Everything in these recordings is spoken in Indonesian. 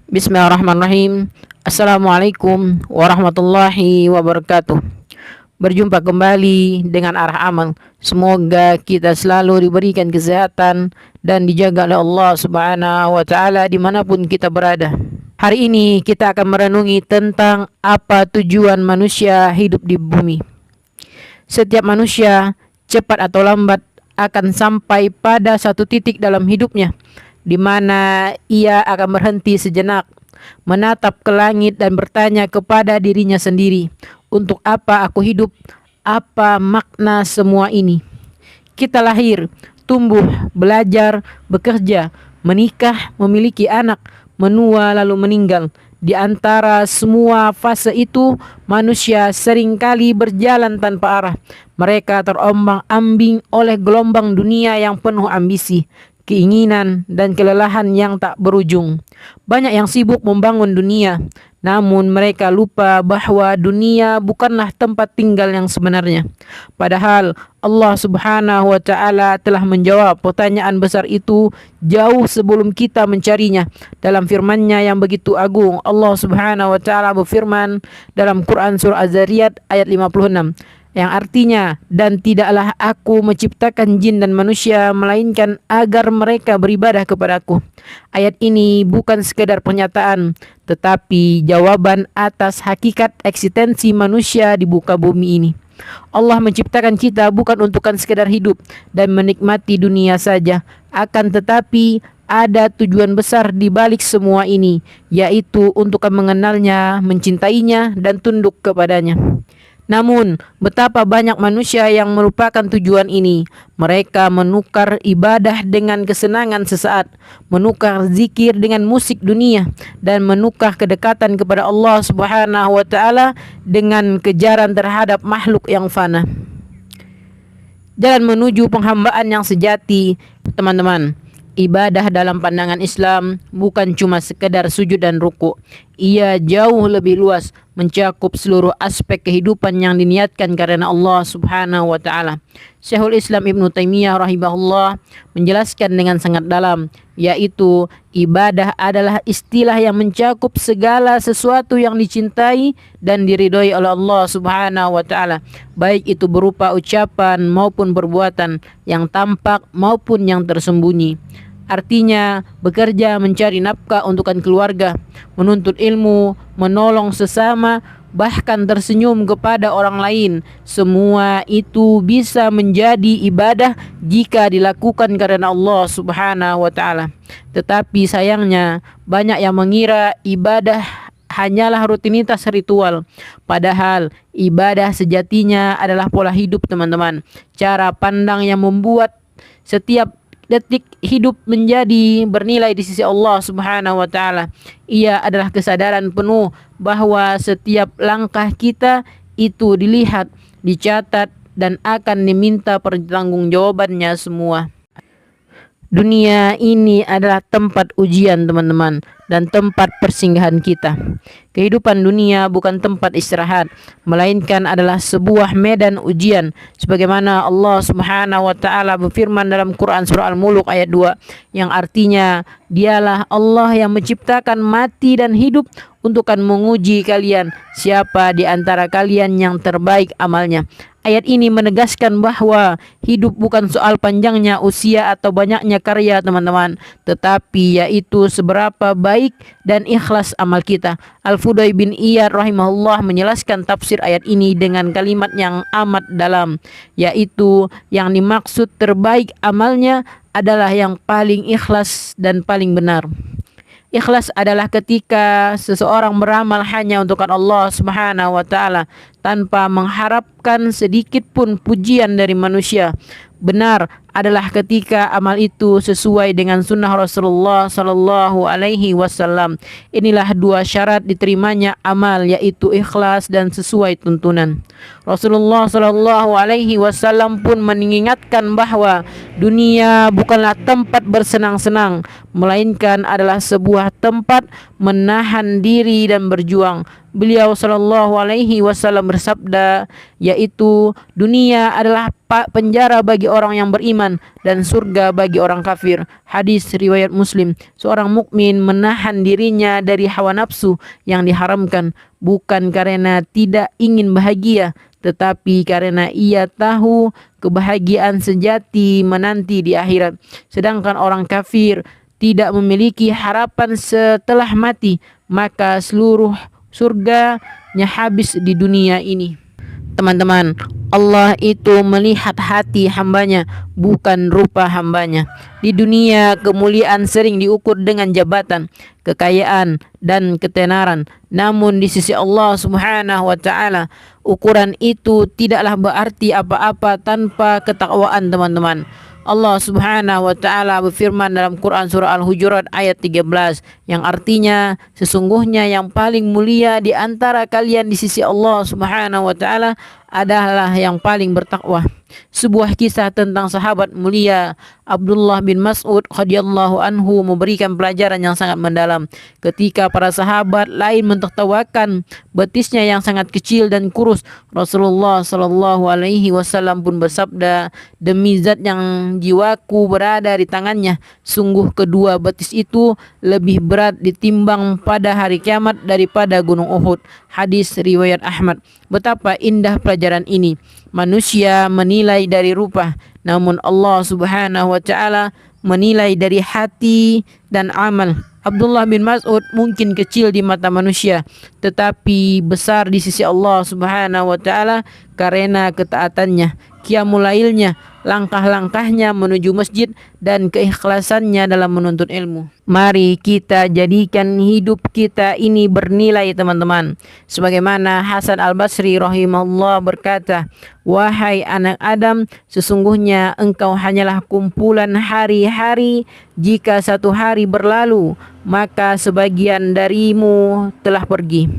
Bismillahirrahmanirrahim. Assalamualaikum warahmatullahi wabarakatuh. Berjumpa kembali dengan arah amal. Semoga kita selalu diberikan kesehatan dan dijaga oleh Allah Subhanahu wa taala dimanapun kita berada. Hari ini kita akan merenungi tentang apa tujuan manusia hidup di bumi. Setiap manusia cepat atau lambat akan sampai pada satu titik dalam hidupnya di mana ia akan berhenti sejenak, menatap ke langit dan bertanya kepada dirinya sendiri, untuk apa aku hidup? Apa makna semua ini? Kita lahir, tumbuh, belajar, bekerja, menikah, memiliki anak, menua lalu meninggal. Di antara semua fase itu, manusia seringkali berjalan tanpa arah. Mereka terombang-ambing oleh gelombang dunia yang penuh ambisi, keinginan, dan kelelahan yang tak berujung. Banyak yang sibuk membangun dunia, namun mereka lupa bahwa dunia bukanlah tempat tinggal yang sebenarnya. Padahal Allah Subhanahu wa taala telah menjawab pertanyaan besar itu jauh sebelum kita mencarinya. Dalam firman-Nya yang begitu agung, Allah Subhanahu wa taala berfirman dalam Quran surah Az-Zariyat ayat 56, yang artinya, dan tidaklah aku menciptakan jin dan manusia melainkan agar mereka beribadah kepadaku. Ayat ini bukan sekadar pernyataan, tetapi jawaban atas hakikat eksistensi manusia di muka bumi ini. Allah menciptakan kita bukan untuk sekadar hidup dan menikmati dunia saja, akan tetapi ada tujuan besar di balik semua ini, yaitu untuk mengenalnya, mencintainya, dan tunduk kepadanya. Namun, betapa banyak manusia yang melupakan tujuan ini. Mereka menukar ibadah dengan kesenangan sesaat, menukar zikir dengan musik dunia, dan menukar kedekatan kepada Allah Subhanahu wa taala dengan kejaran terhadap makhluk yang fana. Jalan menuju penghambaan yang sejati, teman-teman. Ibadah dalam pandangan Islam bukan cuma sekedar sujud dan ruku. Ia jauh lebih luas, mencakup seluruh aspek kehidupan yang diniatkan karena Allah Subhanahu wa taala. Syekhul Islam Ibnu Taimiyah rahimahullah menjelaskan dengan sangat dalam, yaitu ibadah adalah istilah yang mencakup segala sesuatu yang dicintai dan diridhoi oleh Allah Subhanahu wa taala, baik itu berupa ucapan maupun perbuatan, yang tampak maupun yang tersembunyi. Artinya, bekerja mencari nafkah untuk keluarga, menuntut ilmu, menolong sesama, bahkan tersenyum kepada orang lain. Semua itu bisa menjadi ibadah jika dilakukan karena Allah Subhanahu wa taala. Tetapi sayangnya, banyak yang mengira ibadah hanyalah rutinitas ritual. Padahal ibadah sejatinya adalah pola hidup, teman-teman. Cara pandang yang membuat setiap detik hidup menjadi bernilai di sisi Allah Subhanahu wa taala. Ia adalah kesadaran penuh bahwa setiap langkah kita itu dilihat, dicatat, dan akan diminta pertanggungjawabannya semua. Dunia ini adalah tempat ujian, teman-teman, dan tempat persinggahan kita. Kehidupan dunia bukan tempat istirahat, melainkan adalah sebuah medan ujian. Sebagaimana Allah Subhanahu wa taala berfirman dalam Quran surah Al-Mulk ayat 2, yang artinya, dialah Allah yang menciptakan mati dan hidup untuk menguji kalian, siapa di antara kalian yang terbaik amalnya. Ayat ini menegaskan bahwa hidup bukan soal panjangnya usia atau banyaknya karya, teman-teman, tetapi yaitu seberapa baik dan ikhlas amal kita. Al-Fudail bin Iyad rahimahullah menjelaskan tafsir ayat ini dengan kalimat yang amat dalam, yaitu yang dimaksud terbaik amalnya adalah yang paling ikhlas dan paling benar. Ikhlas adalah ketika seseorang beramal hanya untuk Allah Subhanahu wa taala tanpa mengharapkan sedikit pun pujian dari manusia. Benar adalah ketika amal itu sesuai dengan sunnah Rasulullah sallallahu alaihi wasallam. Inilah dua syarat diterimanya amal, yaitu ikhlas dan sesuai tuntunan. Rasulullah sallallahu alaihi wasallam pun mengingatkan bahwa dunia bukanlah tempat bersenang-senang, melainkan adalah sebuah tempat menahan diri dan berjuang. Beliau Shallallahu Alaihi Wasallam bersabda, yaitu dunia adalah penjara bagi orang yang beriman dan surga bagi orang kafir. Hadis riwayat Muslim. Seorang mukmin menahan dirinya dari hawa nafsu yang diharamkan bukan karena tidak ingin bahagia, tetapi karena ia tahu kebahagiaan sejati menanti di akhirat. Sedangkan orang kafir tidak memiliki harapan setelah mati, maka seluruh surganya habis di dunia ini. Teman-teman, Allah itu melihat hati hambanya, bukan rupa hambanya. Di dunia, kemuliaan sering diukur dengan jabatan, kekayaan, dan ketenaran. Namun di sisi Allah Subhanahu wa Ta'ala, ukuran itu tidaklah berarti apa-apa tanpa ketakwaan, teman-teman. Allah Subhanahu wa Ta'ala berfirman dalam Quran surah Al-Hujurat ayat 13 yang artinya, sesungguhnya yang paling mulia di antara kalian di sisi Allah Subhanahu wa Ta'ala adalah yang paling bertakwa. Sebuah kisah tentang sahabat mulia Abdullah bin Mas'ud radhiyallahu anhu memberikan pelajaran yang sangat mendalam. Ketika para sahabat lain mentertawakan betisnya yang sangat kecil dan kurus, Rasulullah Shallallahu Alaihi Wasallam pun bersabda, demi zat yang jiwaku berada di tangannya, sungguh kedua betis itu lebih berat ditimbang pada hari kiamat daripada gunung Uhud. Hadis riwayat Ahmad. Betapa indah pelajaran ini. Manusia menilai dari rupa, namun Allah Subhanahu wa Ta'ala menilai dari hati dan amal. Abdullah bin Mas'ud mungkin kecil di mata manusia, tetapi besar di sisi Allah Subhanahu wa Ta'ala karena ketaatannya, qiyamul lailnya, langkah-langkahnya menuju masjid, dan keikhlasannya dalam menuntut ilmu. Mari kita jadikan hidup kita ini bernilai, teman-teman. Sebagaimana Hasan Al-Basri rahimahullah berkata, wahai anak Adam, sesungguhnya engkau hanyalah kumpulan hari-hari. Jika satu hari berlalu, maka sebagian darimu telah pergi.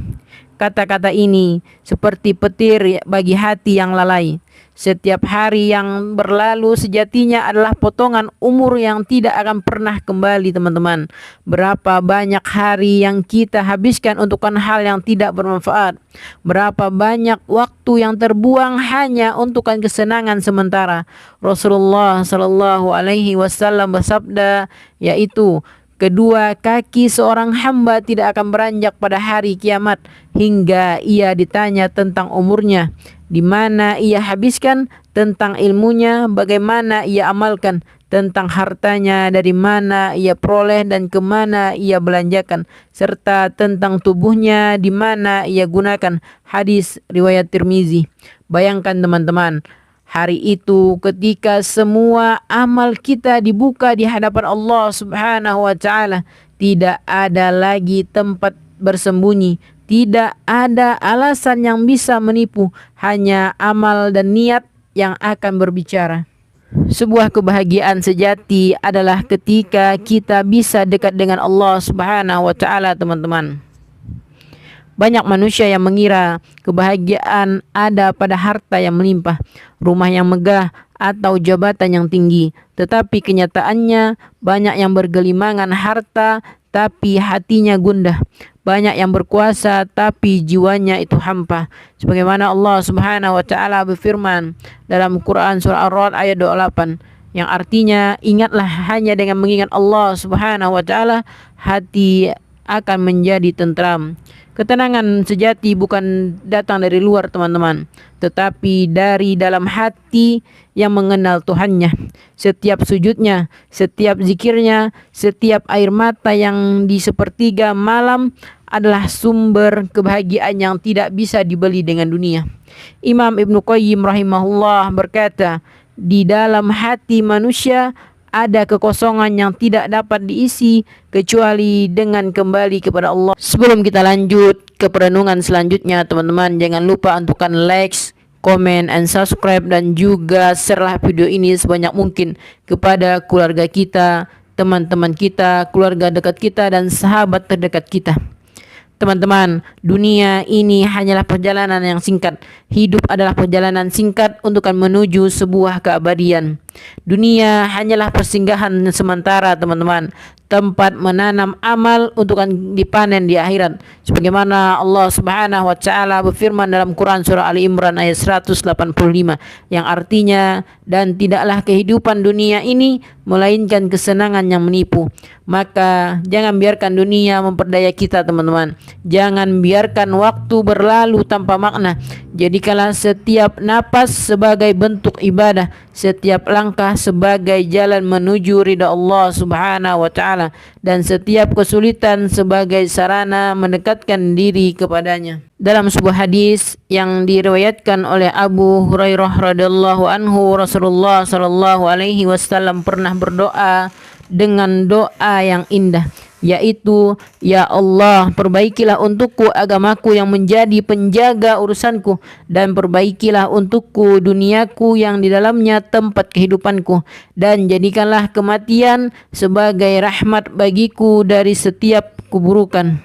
Kata-kata ini seperti petir bagi hati yang lalai. Setiap hari yang berlalu sejatinya adalah potongan umur yang tidak akan pernah kembali, teman-teman. Berapa banyak hari yang kita habiskan untuk hal yang tidak bermanfaat. Berapa banyak waktu yang terbuang hanya untuk kesenangan sementara. Rasulullah Shallallahu Alaihi Wasallam bersabda, yaitu kedua kaki seorang hamba tidak akan beranjak pada hari kiamat hingga ia ditanya tentang umurnya, di mana ia habiskan, tentang ilmunya, bagaimana ia amalkan, tentang hartanya, dari mana ia peroleh dan kemana ia belanjakan, serta tentang tubuhnya, di mana ia gunakan. Hadis riwayat Tirmizi. Bayangkan, teman-teman, hari itu ketika semua amal kita dibuka di hadapan Allah Subhanahu wa Ta'ala, tidak ada lagi tempat bersembunyi, tidak ada alasan yang bisa menipu, hanya amal dan niat yang akan berbicara. Sebuah kebahagiaan sejati adalah ketika kita bisa dekat dengan Allah Subhanahu wa Ta'ala, teman-teman. Banyak manusia yang mengira kebahagiaan ada pada harta yang melimpah, rumah yang megah, atau jabatan yang tinggi. Tetapi kenyataannya banyak yang bergelimangan harta tapi hatinya gundah. Banyak yang berkuasa tapi jiwanya itu hampa. Sebagaimana Allah Subhanahu wa Ta'ala berfirman dalam Quran surah Ar-Ra'd ayat 28, yang artinya, ingatlah hanya dengan mengingat Allah Subhanahu wa Ta'ala hati akan menjadi tentram. Ketenangan sejati bukan datang dari luar, teman-teman, tetapi dari dalam hati yang mengenal Tuhannya. Setiap sujudnya, setiap zikirnya, setiap air mata yang di sepertiga malam adalah sumber kebahagiaan yang tidak bisa dibeli dengan dunia. Imam Ibnu Qayyim rahimahullah berkata, di dalam hati manusia ada kekosongan yang tidak dapat diisi kecuali dengan kembali kepada Allah. Sebelum kita lanjut ke perenungan selanjutnya, teman-teman, jangan lupa untuk like, comment, and subscribe, dan juga share video ini sebanyak mungkin kepada keluarga kita, teman-teman kita, keluarga dekat kita, dan sahabat terdekat kita. Teman-teman, dunia ini hanyalah perjalanan yang singkat. Hidup adalah perjalanan singkat untuk menuju sebuah keabadian. Dunia hanyalah persinggahan sementara, teman-teman, tempat menanam amal untuk dipanen di akhirat. Sebagaimana Allah Subhanahu wa taala berfirman dalam Quran surah Ali Imran ayat 185 yang artinya, dan tidaklah kehidupan dunia ini melainkan kesenangan yang menipu. Maka jangan biarkan dunia memperdaya kita, teman-teman. Jangan biarkan waktu berlalu tanpa makna. Jadikanlah setiap napas sebagai bentuk ibadah, setiap langkah sebagai jalan menuju ridha Allah Subhanahu wa taala, dan setiap kesulitan sebagai sarana mendekatkan diri kepadanya. Dalam sebuah hadis yang diriwayatkan oleh Abu Hurairah radhiyallahu anhu, Rasulullah sallallahu alaihi wasallam pernah berdoa dengan doa yang indah, yaitu, ya Allah, perbaikilah untukku agamaku yang menjadi penjaga urusanku, dan perbaikilah untukku duniaku yang di dalamnya tempat kehidupanku, dan jadikanlah kematian sebagai rahmat bagiku dari setiap keburukan.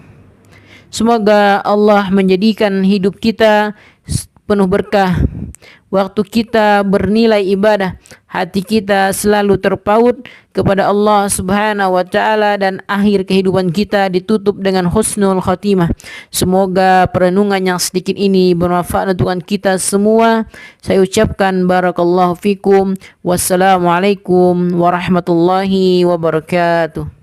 Semoga Allah menjadikan hidup kita penuh berkah, waktu kita bernilai ibadah, hati kita selalu terpaut kepada Allah Subhanahu wa taala, dan akhir kehidupan kita ditutup dengan husnul khatimah. Semoga perenungan yang sedikit ini bermanfaat untuk kita semua. Saya ucapkan barakallahu fikum. Wassalamualaikum warahmatullahi wabarakatuh.